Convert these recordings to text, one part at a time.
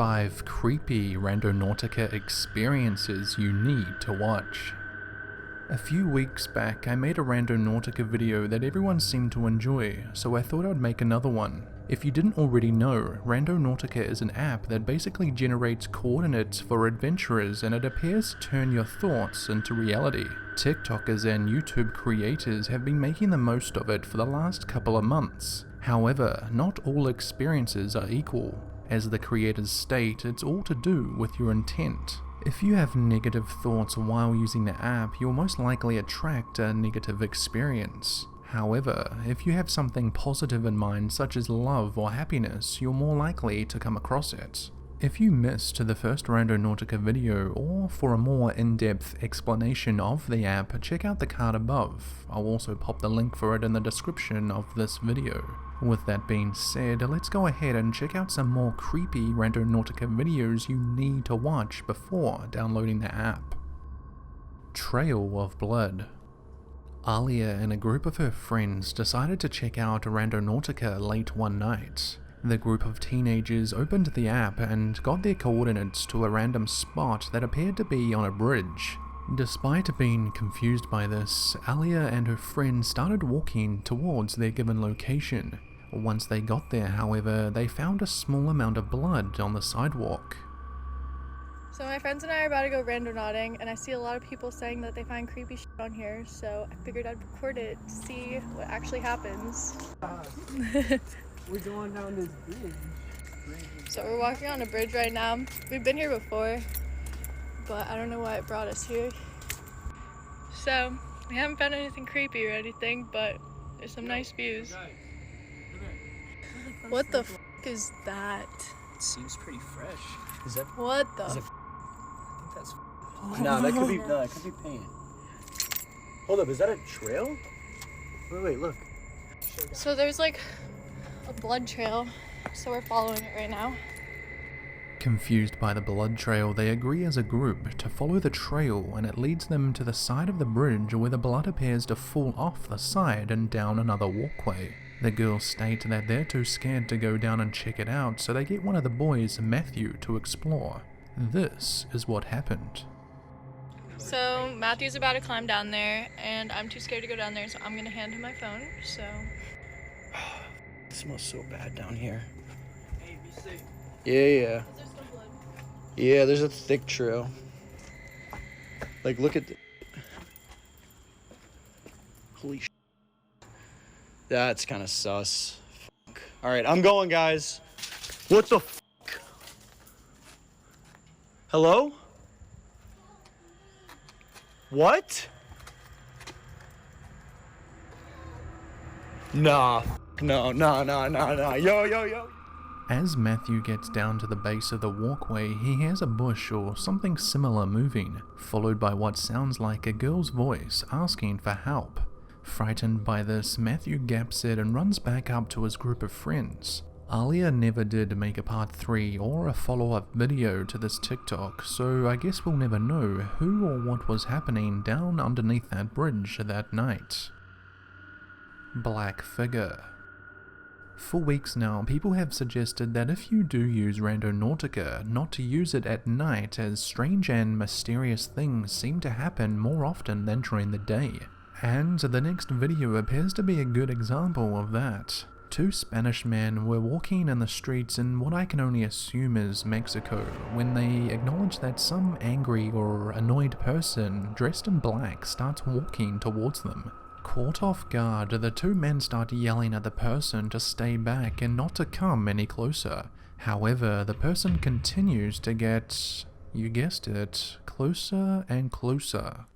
5 creepy Randonautica experiences you need to watch. A few weeks back, I made a Randonautica video that everyone seemed to enjoy, so I thought I'd make another one. If you didn't already know, Randonautica is an app that basically generates coordinates for adventurers, and it appears to turn your thoughts into reality. TikTokers and YouTube creators have been making the most of it for the last couple of months. However, not all experiences are equal. As the creators state, it's all to do with your intent. If you have negative thoughts while using the app, you'll most likely attract a negative experience. However, if you have something positive in mind, such as love or happiness, you're more likely to come across it. If you missed the first Randonautica video, or for a more in-depth explanation of the app, check out the card above. I'll also pop the link for it in the description of this video. With that being said, let's go ahead and check out some more creepy Randonautica videos you need to watch before downloading the app. Trail of Blood. Alia and a group of her friends decided to check out Randonautica late one night. The group of teenagers opened the app and got their coordinates to a random spot that appeared to be on a bridge. Despite being confused by this, Alia and her friend started walking towards their given location. Once they got there, however, they found a small amount of blood on the sidewalk. So my friends and I are about to go randonauting, and I see a lot of people saying that they find creepy shit on here, so I figured I'd record it to see what actually happens. We're going down this bridge. So we're walking on a bridge right now. We've been here before, but I don't know why it brought us here. So we haven't found anything creepy or anything, but there's some nice views. What the f is that? It seems pretty fresh. Is that? What the? I think that's. No, that could be. No, that could be paint. Hold up, is that a trail? Wait, look. So there's like a blood trail, so we're following it right now. Confused by the blood trail, they agree as a group to follow the trail, and it leads them to the side of the bridge where the blood appears to fall off the side and down another walkway. The girls state that they're too scared to go down and check it out, so they get one of the boys, Matthew, to explore. This is what happened. So Matthew's about to climb down there, and I'm too scared to go down there, so I'm gonna hand him my phone, so. It smells so bad down here. Hey, be safe. Yeah. Is there still blood? Yeah, there's a thick trail. Like, look at the... Holy sh**. That's kind of sus. Fuck. Alright, I'm going, guys. What the fuck? Hello? What? Nah. No. Yo. As Matthew gets down to the base of the walkway, he hears a bush or something similar moving, followed by what sounds like a girl's voice asking for help. Frightened by this, Matthew gaps it and runs back up to his group of friends. Alia never did make a part 3 or a follow-up video to this TikTok, so I guess we'll never know who or what was happening down underneath that bridge that night. Black Figure. For weeks now, people have suggested that if you do use Randonautica, not to use it at night, as strange and mysterious things seem to happen more often than during the day. And the next video appears to be a good example of that. 2 Spanish men were walking in the streets in what I can only assume is Mexico when they acknowledge that some angry or annoyed person dressed in black starts walking towards them. Caught off guard, the 2 men start yelling at the person to stay back and not to come any closer. However, the person continues to get, you guessed it, closer and closer.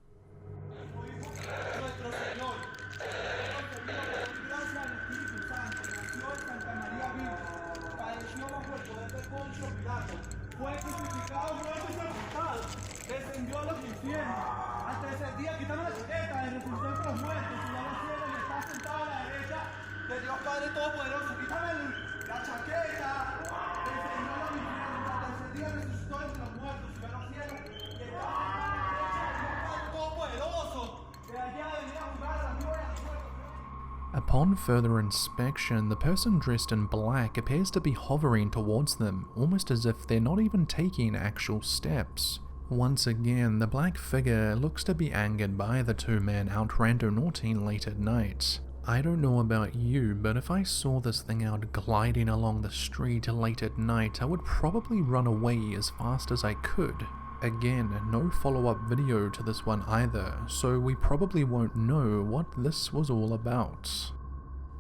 Upon further inspection, the person dressed in black appears to be hovering towards them, almost as if they're not even taking actual steps. Once again, the black figure looks to be angered by the two men out randonauting late at night. I don't know about you, but if I saw this thing out gliding along the street late at night, I would probably run away as fast as I could. Again, no follow-up video to this one either, so we probably won't know what this was all about.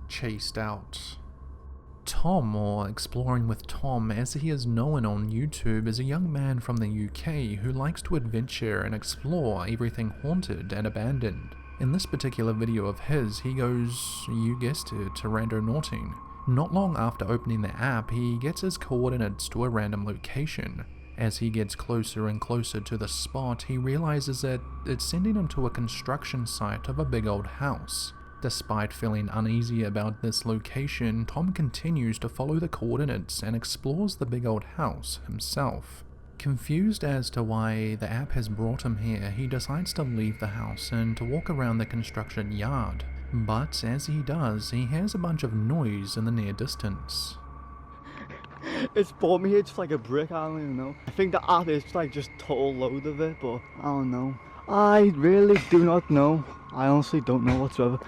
Chased out. Tom, or Exploring with Tom as he is known on YouTube, is a young man from the UK who likes to adventure and explore everything haunted and abandoned. In this particular video of his, he goes, you guessed it, to randonauting. Not long after opening the app, he gets his coordinates to a random location. As he gets closer and closer to the spot, he realizes that it's sending him to a construction site of a big old house. Despite feeling uneasy about this location, Tom continues to follow the coordinates and explores the big old house himself. Confused as to why the app has brought him here, he decides to leave the house and to walk around the construction yard. But as he does, he hears a bunch of noise in the near distance. It's brought me here just like a brick, I don't even know. I think the app is like just total load of it, but I don't know. I really do not know. I honestly don't know whatsoever.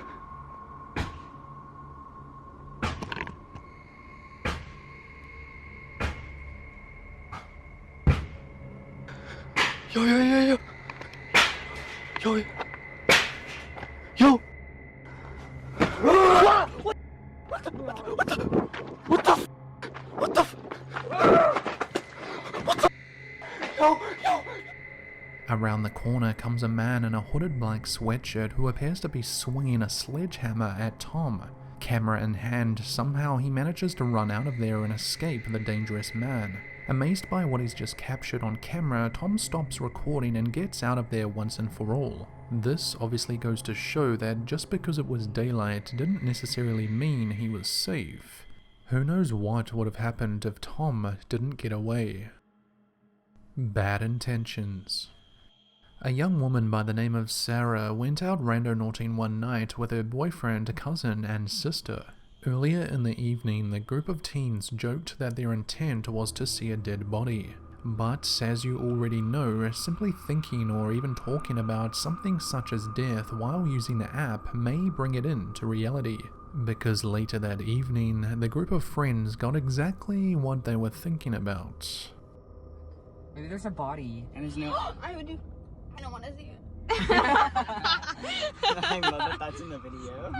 Yo, yo, yo, yo. Yo, yo. What? What the? What the? What the? What the? What the? Yo, yo. Around the corner comes a man in a hooded black sweatshirt who appears to be swinging a sledgehammer at Tom. Camera in hand, somehow he manages to run out of there and escape the dangerous man. Amazed by what he's just captured on camera, Tom stops recording and gets out of there once and for all. This obviously goes to show that just because it was daylight didn't necessarily mean he was safe. Who knows what would have happened if Tom didn't get away. Bad intentions. A young woman by the name of Sarah went out randonauting one night with her boyfriend, cousin, and sister. Earlier in the evening, the group of teens joked that their intent was to see a dead body. But, as you already know, simply thinking or even talking about something such as death while using the app may bring it into reality. Because later that evening, the group of friends got exactly what they were thinking about. Maybe there's a body and there's no... I don't want to see it. I love that that's in the video.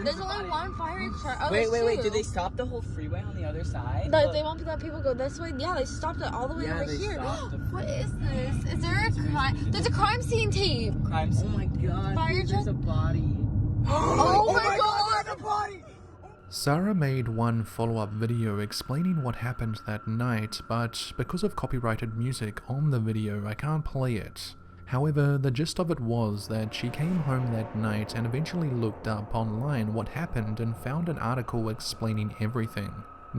There's only one fire truck. Oh, wait. Did they stop the whole freeway on the other side? No, they won't let people go this way. Yeah, they stopped it all the way over here. What is this? Is there a crime? There's a crime scene tape. Crime scene. Oh my god. Fire truck. There's a body. Oh my god. There's a body. Sarah made one follow-up video explaining what happened that night, but because of copyrighted music on the video, I can't play it. However, the gist of it was that she came home that night and eventually looked up online what happened and found an article explaining everything.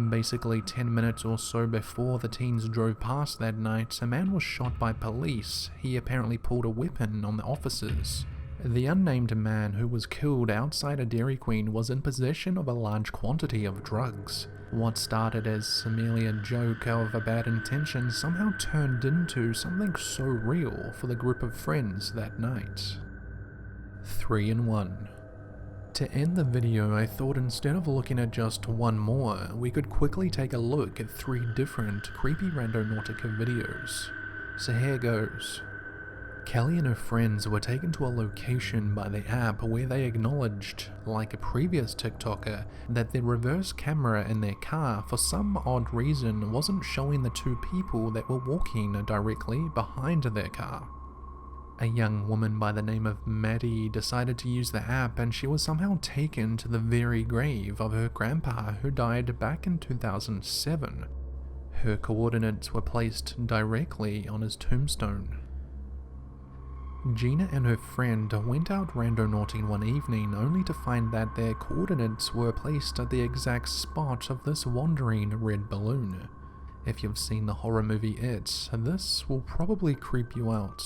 Basically 10 minutes or so before the teens drove past that night, a man was shot by police. He apparently pulled a weapon on the officers. The unnamed man who was killed outside a Dairy Queen was in possession of a large quantity of drugs. What started as merely a joke of a bad intention somehow turned into something so real for the group of friends that night. 3 in 1. To end the video, I thought instead of looking at just one more, we could quickly take a look at 3 different creepy Randonautica videos. So here goes. Kelly and her friends were taken to a location by the app where they acknowledged, like a previous TikToker, that the reverse camera in their car for some odd reason wasn't showing the 2 people that were walking directly behind their car. A young woman by the name of Maddie decided to use the app and she was somehow taken to the very grave of her grandpa who died back in 2007. Her coordinates were placed directly on his tombstone. Gina and her friend went out randonauting one evening only to find that their coordinates were placed at the exact spot of this wandering red balloon. If you've seen the horror movie It, this will probably creep you out.